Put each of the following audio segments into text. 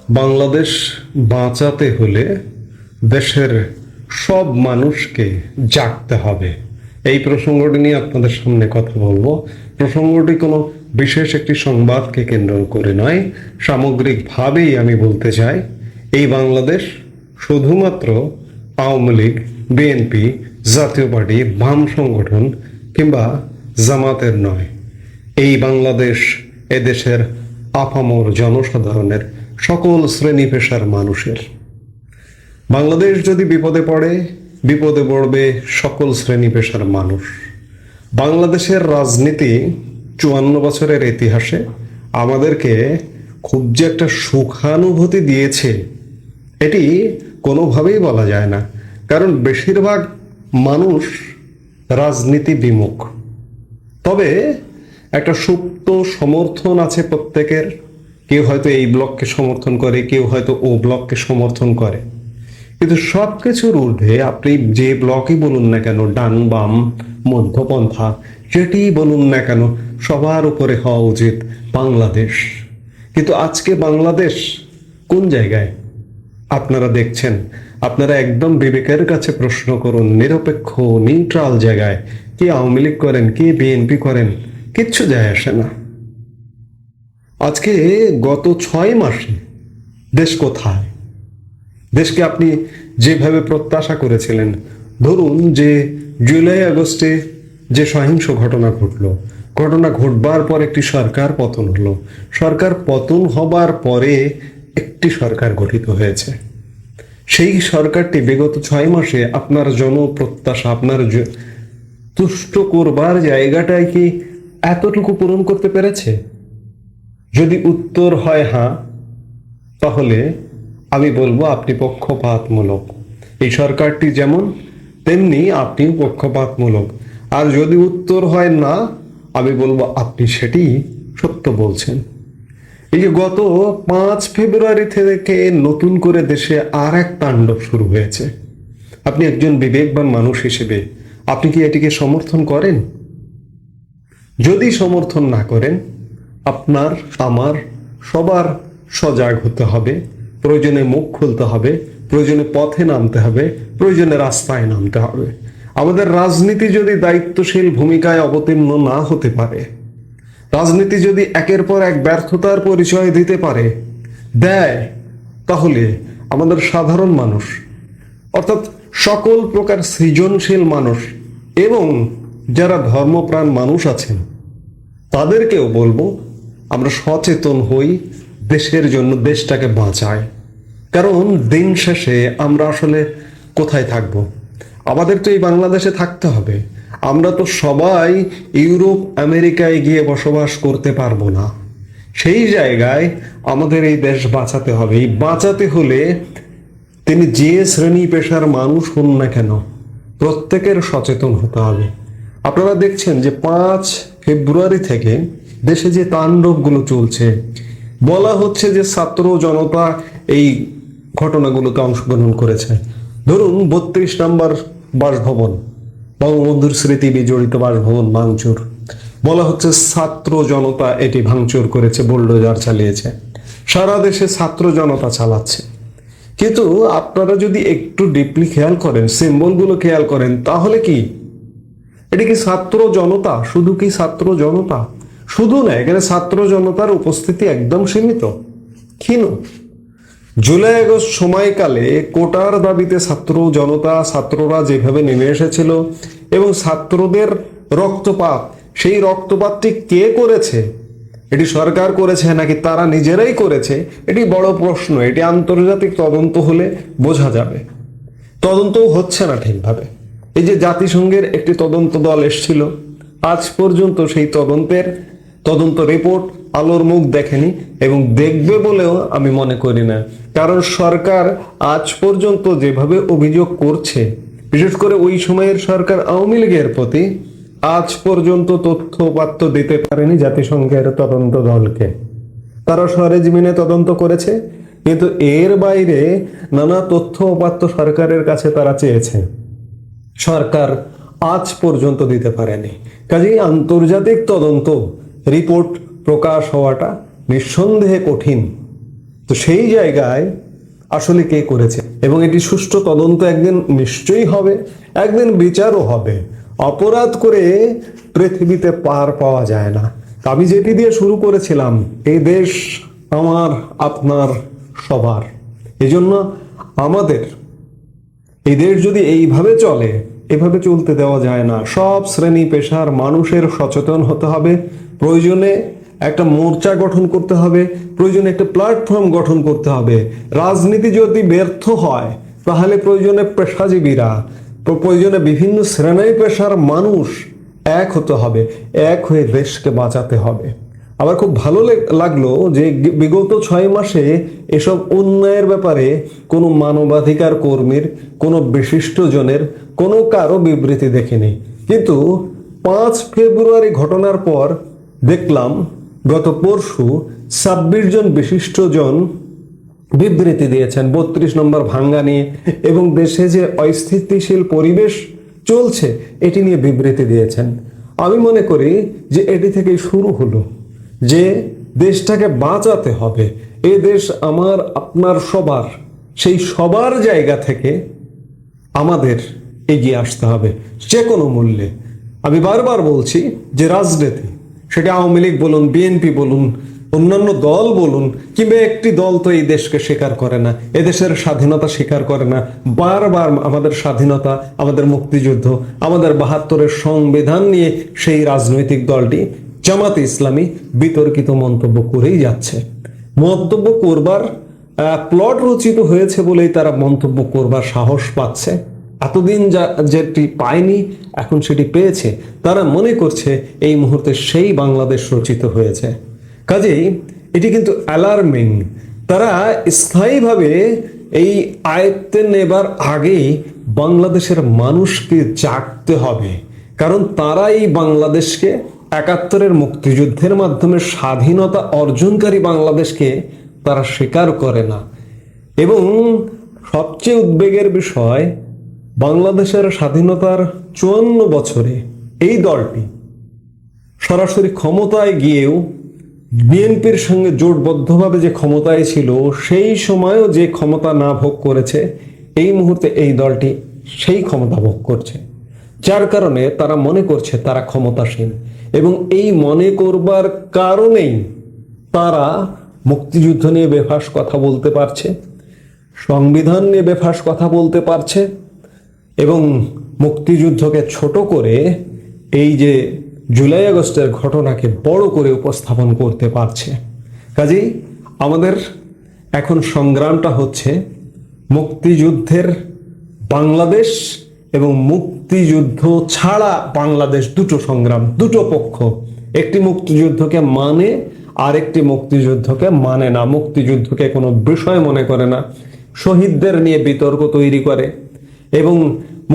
বাংলাদেশ বাঁচাতে হলে দেশের সব মানুষকে জাগতে হবে। এই প্রসঙ্গটি নিয়ে আপনাদের সামনে কথা বলবো। প্রসঙ্গটি কোনো বিশেষ একটি সংবাদকে কেন্দ্র করে নয়, সামগ্রিকভাবেই আমি বলতে চাই এই বাংলাদেশ শুধুমাত্র আওয়ামী লীগ, বিএনপি, জাতীয় পার্টি, বাম সংগঠন কিংবা জামাতের নয়। এই বাংলাদেশ এদেশের আপামর জনসাধারণের, সকল শ্রেণী পেশার মানুষের। বাংলাদেশ যদি বিপদে পড়ে, বিপদে পড়বে সকল শ্রেণী পেশার মানুষ। বাংলাদেশের রাজনীতি 54 বছরের ইতিহাসে আমাদেরকে খুব যে একটা সুখানুভূতি দিয়েছে এটি কোনোভাবেই বলা যায় না, কারণ বেশিরভাগ মানুষ রাজনীতি বিমুখ। তবে একটা সুপ্ত সমর্থন আছে প্রত্যেকের। কেউ হয়তো এই ব্লককে সমর্থন করে, কেউ হয়তো ও ব্লককে সমর্থন করে, কিন্তু সব কিছুর ঊর্ধ্বে আপনি যে ব্লকই বলুন না কেন, ডান বাম মধ্যপন্থা যেটি বলুন না কেন, সবার উপরে হওয়া উচিত বাংলাদেশ। কিন্তু আজকে বাংলাদেশ কোন জায়গায় আপনারা দেখছেন? আপনারা একদম বিবেকের কাছে প্রশ্ন করুন, নিরপেক্ষ নিউট্রাল জায়গায় কে আওয়ামী লীগ করেন, কে বিএনপি করেন, কিচ্ছু যায় আসে না। আজকে গত 6 মাসে দেশ কোথায়? দেশকে আপনি যেভাবে প্রত্যাশা করেছিলেন, ধরুন যে জুলাই আগস্টে যে সহিংস ঘটনা ঘটবার পর একটি সরকার পতন হলো। সরকার পতন হবার পরে একটি সরকার গঠিত হয়েছে। সেই সরকারটি বিগত 6 মাসে আপনার জনপ্রত্যাশা, আপনার তুষ্ট করবার জায়গাটায় কি এতটুকু পূরণ করতে পেরেছে? যদি উত্তর হয় হ্যাঁ, তাহলে আমি বলবো আপনি পক্ষপাতমূলক। এই সরকারটি যেমন, তেমনি আপনিও পক্ষপাতমূলক। আর যদি উত্তর হয় না, আমি বলবো আপনি সেটি সত্য বলছেন। এই যে গত 5 ফেব্রুয়ারি থেকে নতুন করে দেশে আর এক তাণ্ডব শুরু হয়েছে। আপনি একজন বিবেকবান মানুষ হিসেবে আপনি কি এটিকে সমর্থন করেন? যদি সমর্থন না করেন, আপনার আমার সবার সজাগ হতে হবে, প্রয়োজনে মুখ খুলতে হবে, প্রয়োজনে পথে নামতে হবে, প্রয়োজনে রাস্তায় নামতে হবে। আমাদের রাজনীতি যদি দায়িত্বশীল ভূমিকায় অবতীর্ণ না হতে পারে, রাজনীতি যদি একের পর এক ব্যর্থতার পরিচয় দিতে পারে, তাহলে আমাদের সাধারণ মানুষ, অর্থাৎ সকল প্রকার সৃজনশীল মানুষ এবং যারা ধর্মপ্রাণ মানুষ আছেন, তাদেরকেও বলবো আমরা সচেতন হই, দেশের জন্য দেশটাকে বাঁচাই। কারণ দিন শেষে আমরা আসলে কোথায় থাকবো? আমাদের তো এই বাংলাদেশে থাকতে হবে। আমরা তো সবাই ইউরোপ আমেরিকায় গিয়ে বসবাস করতে পারবো না। সেই জায়গায় আমাদের এই দেশ বাঁচাতে হবে। এই বাঁচাতে হলে তিনি যে শ্রেণী পেশার মানুষ হন না কেন, প্রত্যেকের সচেতন হতে হবে। আপনারা দেখছেন যে 5 ফেব্রুয়ারি থেকে দেশে যে তাণ্ডবগুলো চলছে, বলা হচ্ছে যে ছাত্র জনতা এই ঘটনাগুলোতে অংশগ্রহণ করেছে। ধরুন 32 নম্বর বাসভবন, বঙ্গবন্ধুর স্মৃতি বিজড়িত বাসভবন ভাঙচুর, বলা হচ্ছে ছাত্র জনতা এটি ভাঙচুর করেছে, বুলডোজার চালিয়েছে। সারা দেশে ছাত্র জনতা চালাচ্ছে। কিন্তু আপনারা যদি একটু ডিপলি খেয়াল করেন, সিম্বলগুলো খেয়াল করেন, তাহলে কি এটি কি ছাত্র জনতা? শুধু কি ছাত্র জনতা? শুধু না, এখানে ছাত্র জনতার উপস্থিতি একদম সীমিত, ক্ষীণ। জুলাই আগস্ট সময়কালে কোটার দাবিতে ছাত্র জনতা, ছাত্ররা যেভাবে নেমে এসেছিল এবং ছাত্রদের রক্তপাত, সেই রক্তপাতটি কে করেছে? এটি সরকার করেছে নাকি তারা নিজেরাই করেছে? এটি বড় প্রশ্ন। এটি আন্তর্জাতিক তদন্ত হলে বোঝা যাবে। তদন্তও হচ্ছে না ঠিকভাবে। এই যে জাতিসংঘের একটি তদন্ত দল এসেছিল, আজ পর্যন্ত সেই তদন্ত রিপোর্ট আলোর মুখ দেখেনি এবং দেখবে বলেও আমি মনে করি না। কারণ সরকার আজ পর্যন্ত যেভাবে অভিযোগ করছে, বিশেষ করে ওই সময়ের সরকার আওয়ামী লীগের প্রতি, আজ পর্যন্ত তথ্য দিতে পারেনি জাতিসংঘের তদন্ত দলকে। তারা সরেজমিনে তদন্ত করেছে, কিন্তু এর বাইরে নানা তথ্য সরকারের কাছে তারা চেয়েছে, সরকার আজ পর্যন্ত দিতে পারেনি। কাজেই আন্তর্জাতিক তদন্ত রিপোর্ট প্রকাশ হওয়াটা নিঃসন্দেহে কঠিন। তো সেই জায়গায় আসলে কে করেছে, এবং এটি সুষ্ঠু তদন্ত একদিন নিশ্চয়ই হবে, একদিন বিচারও হবে। অপরাধ করে পৃথিবীতে পার পাওয়া যায় না। আমি যেটি দিয়ে শুরু করেছিলাম, এই দেশ আমার, আপনার, সবার। এজন্য আমাদের এই দেশ যদি এইভাবে চলে, এভাবে চলতে দেওয়া যায় না। সব শ্রেণী পেশার মানুষের সচেতন হতে হবে। প্রয়োজনে একটা মোর্চা গঠন করতে হবে, প্রয়োজনে একটা প্ল্যাটফর্ম গঠন করতে হবে। রাজনীতি যদি ব্যর্থ হয়, তাহলে প্রয়োজনে পেশাজীবীরা, প্রয়োজনে বিভিন্ন শ্রেণী পেশার মানুষ এক হতে হবে, এক হয়ে দেশকে বাঁচাতে হবে। আমার খুব ভালো লাগলো যে বিগত 6 মাসে এসব উন্নয়নের ব্যাপারে কোনো মানবাধিকার কর্মীর, কোনো বিশিষ্ট জনের, কোনো কারো বিবৃতি দেখিনি। কিন্তু 5 ফেব্রুয়ারি ঘটনার পর দেখলাম গত পরশু 26 জন বিশিষ্ট জন বিবৃতি দিয়েছেন 32 নম্বর ভাঙ্গা নিয়ে, এবং দেশে যে অস্থিতিশীল পরিবেশ চলছে এটি নিয়ে বিবৃতি দিয়েছেন। আমি মনে করি যে এটি থেকেই শুরু হলো যে দেশটাকে বাঁচাতে হবে। এই দেশ আমার, আপনার, সবার। সেই সবার জায়গা থেকে আমাদের এগিয়ে আসতে হবে যে কোনো মূল্যে। আমি বারবার বলছি যে রাজনীতি, সেটা আওয়ামী লীগ বলুন, বিএনপি বলুন, অন্যান্য দল বলুন, কিংবা একটি দল তো এই দেশকে স্বীকার করে না, এদেশের স্বাধীনতা স্বীকার করে না। বারবার আমাদের স্বাধীনতা, আমাদের মুক্তিযুদ্ধ, আমাদের 72-এর সংবিধান নিয়ে সেই রাজনৈতিক দলটি জামাতে ইসলামী বিতর্কিত মন্তব্য করেই যাচ্ছে। মন্তব্য করবার প্লট রচিত হয়েছে বলেই তারা মন্তব্য করবার সাহস পাচ্ছে। এতদিন যেটি পায়নি, এখন সেটি পেয়েছে। তারা মনে করছে এই মুহূর্তে সেই বাংলাদেশ রচিত হয়েছে। কাজেই এটি কিন্তু অ্যালার্মিং। তারা স্থায়ীভাবে এই আয়ত্তে নেবার আগেই বাংলাদেশের মানুষকে জাগতে হবে, কারণ তারা এই বাংলাদেশকে 71-এর মুক্তিযুদ্ধের মাধ্যমে স্বাধীনতা অর্জনকারী বাংলাদেশকে তারা স্বীকার করে না। এবং সবচেয়ে উদ্বেগের বিষয়, বাংলাদেশের স্বাধীনতার 54 বছরে এই দলটি সরাসরি ক্ষমতায় গিয়েও বিএনপির সঙ্গে জোটবদ্ধভাবে যে ক্ষমতায় ছিল, সেই সময়ও যে ক্ষমতা না ভোগ করেছে, এই মুহূর্তে এই দলটি সেই ক্ষমতা ভোগ করছে। যার কারণে তারা মনে করছে তারা ক্ষমতাসীন, এবং এই মনে করবার কারণেই তারা মুক্তিযুদ্ধ নিয়ে বেফাস কথা বলতে পারছে, সংবিধান নিয়ে বেফাস কথা বলতে পারছে, এবং মুক্তিযুদ্ধকে ছোট করে এই যে জুলাই আগস্টের ঘটনাকে বড় করে উপস্থাপন করতে পারছে। কাজেই আমাদের এখন সংগ্রামটা হচ্ছে মুক্তিযুদ্ধের বাংলাদেশ এবং মুক্তিযুদ্ধ ছাড়া বাংলাদেশ, দুটো সংগ্রাম, দুটো পক্ষ। একটি মুক্তিযুদ্ধকে মানে, আর একটি মুক্তিযুদ্ধকে মানে না। মুক্তিযুদ্ধকে কোনো বিষয় মনে করে না, শহীদদের নিয়ে বিতর্ক তৈরি করে, এবং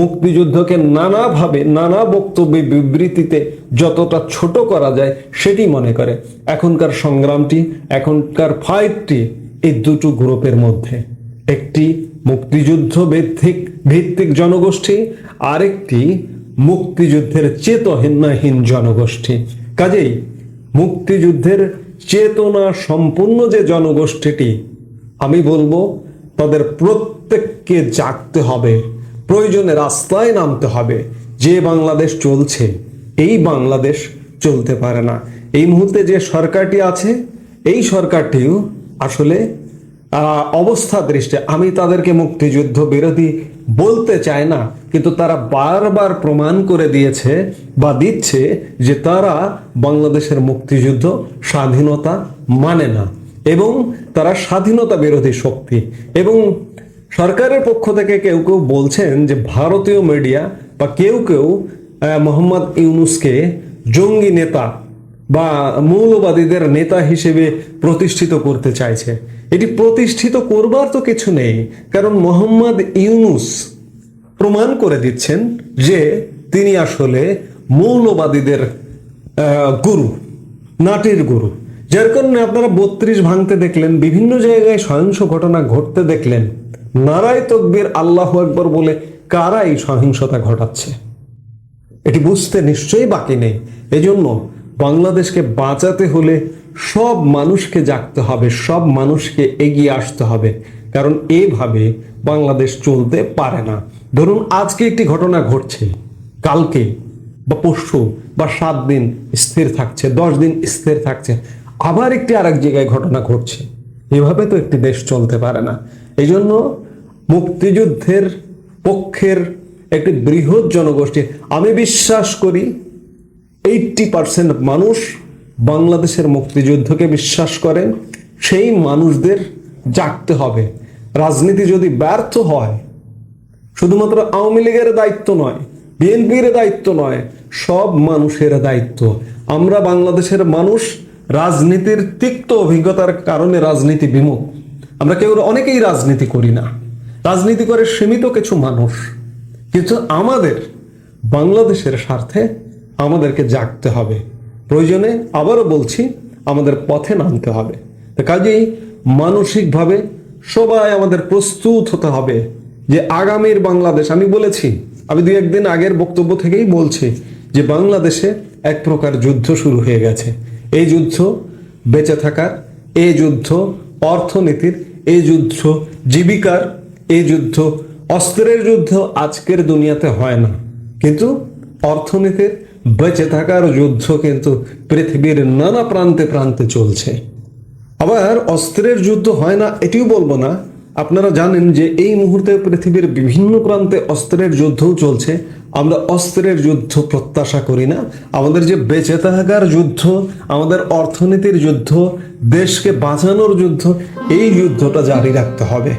মুক্তিযুদ্ধকে নানাভাবে, নানা বক্তব্যে, বিবৃতিতে যতটা ছোট করা যায় সেটি মনে করে। এখনকার সংগ্রামটি, এখনকার ফাইটটি এই দুটো গ্রুপের মধ্যে। একটি মুক্তিযুদ্ধ ভিত্তিক জনগোষ্ঠী, আরেকটি মুক্তিযুদ্ধের চেতনাহীন জনগোষ্ঠী। কাজেই মুক্তিযুদ্ধের চেতনা সম্পূর্ণ যে জনগোষ্ঠীটি, আমি বলবো তাদের প্রত্যেককে জাগতে হবে, প্রয়োজনে রাস্তায় নামতে হবে। যে বাংলাদেশ চলছে, এই বাংলাদেশ চলতে পারে না। এই মুহূর্তে যে সরকারটি আছে, এই সরকারটিও আসলে অবস্থা দৃষ্টে, আমি তাদেরকে মুক্তিযুদ্ধ বিরোধী বলতে চাই না, কিন্তু তারা বারবার প্রমাণ করে দিয়েছে বা দিচ্ছে যে তারা বাংলাদেশের মুক্তিযুদ্ধ, স্বাধীনতা মানে না, এবং তারা স্বাধীনতা বিরোধী শক্তি। এবং সরকারের পক্ষ থেকে কেউ কেউ বলছেন যে ভারতীয় মিডিয়া বা কেউ কেউ মোহাম্মদ ইউনূসকে জঙ্গি নেতা বা মৌলবাদীদের নেতা হিসেবে প্রতিষ্ঠিত করতে চাইছে। এটি প্রতিষ্ঠিত করবার তো কিছু নেই, কারণ মোহাম্মদ ইউনূস প্রমাণ করে দিচ্ছেন যে তিনি আসলে মৌলবাদীদের গুরু, নাটির গুরু। যার কারণে আপনারা 32 ভাঙতে দেখলেন, বিভিন্ন জায়গায় সহিংস ঘটনা ঘটতে দেখলেন। নারায়ে তাকবীর, আল্লাহু আকবার বলে কারা এই সহিংসতা ঘটাচ্ছে, এটি বুঝতে নিশ্চয়ই বাকি নেই। এজন্য বাংলাদেশকে বাঁচাতে হলে সব মানুষকে জাগতে হবে, সব মানুষকে এগিয়ে আসতে হবে, কারণ এইভাবে বাংলাদেশ চলতে পারে না। ধরুন আজকে একটি ঘটনা ঘটছে, কালকে বা পরশু বা 7 দিন স্থির থাকছে, 10 দিন স্থির থাকছে, আবার একটি আরেক জায়গায় ঘটনা ঘটছে। এভাবে তো একটি দেশ চলতে পারে না। এই জন্য মুক্তিযুদ্ধের পক্ষের একটি বৃহৎ জনগোষ্ঠী, আমি বিশ্বাস করি 80% মানুষ বাংলাদেশের মুক্তিযুদ্ধকে বিশ্বাস করেন। সেই মানুষদের জাগতে হবে। রাজনীতি যদি ব্যর্থ হয়, শুধুমাত্র আওয়ামী লীগের দায়িত্ব নয়, বিএনপির দায়িত্ব নয়, সব মানুষের দায়িত্ব। আমরা বাংলাদেশের মানুষ রাজনীতির তিক্ত অভিজ্ঞতার কারণে রাজনীতি বিমুখ। আমরা অনেকেই রাজনীতি করি না, রাজনীতি করে সীমিত কিছু মানুষ, কিন্তু আমাদের বাংলাদেশের স্বার্থে আমাদেরকে জাগতে হবে। প্রয়োজনে আবারও বলছি, আমাদের পথে নামতে হবে। তো কাজেই মানসিকভাবে সবাই আমাদের প্রস্তুত হতে হবে যে আগামীর বাংলাদেশ, আমি বলেছি, আমি 2-1 দিন আগের বক্তব্য থেকেই বলছি যে বাংলাদেশে এক প্রকার যুদ্ধ শুরু হয়ে গেছে। এই যুদ্ধ বেঁচে থাকার, এই যুদ্ধ অর্থনীতির, এই যুদ্ধ জীবিকার, এই যুদ্ধ অস্ত্রের যুদ্ধ আজকের দুনিয়াতে হয় না, কিন্তু অর্থনীতির বেঁচে থাকার যুদ্ধ কিন্তু পৃথিবীর নানা প্রান্তে প্রান্তে চলছে। আবার অস্ত্রের যুদ্ধ হয় না এটিও বলবো না, আপনারা জানেন যে এই মুহূর্তে পৃথিবীর বিভিন্ন প্রান্তে অস্ত্রের যুদ্ধও চলছে। আমরা অস্ত্রের যুদ্ধ প্রত্যাশা করি না। আমাদের যে বেঁচে থাকার যুদ্ধ, আমাদের অর্থনীতির যুদ্ধ, দেশকে বাঁচানোর যুদ্ধ, এই যুদ্ধটা জারি রাখতে হবে।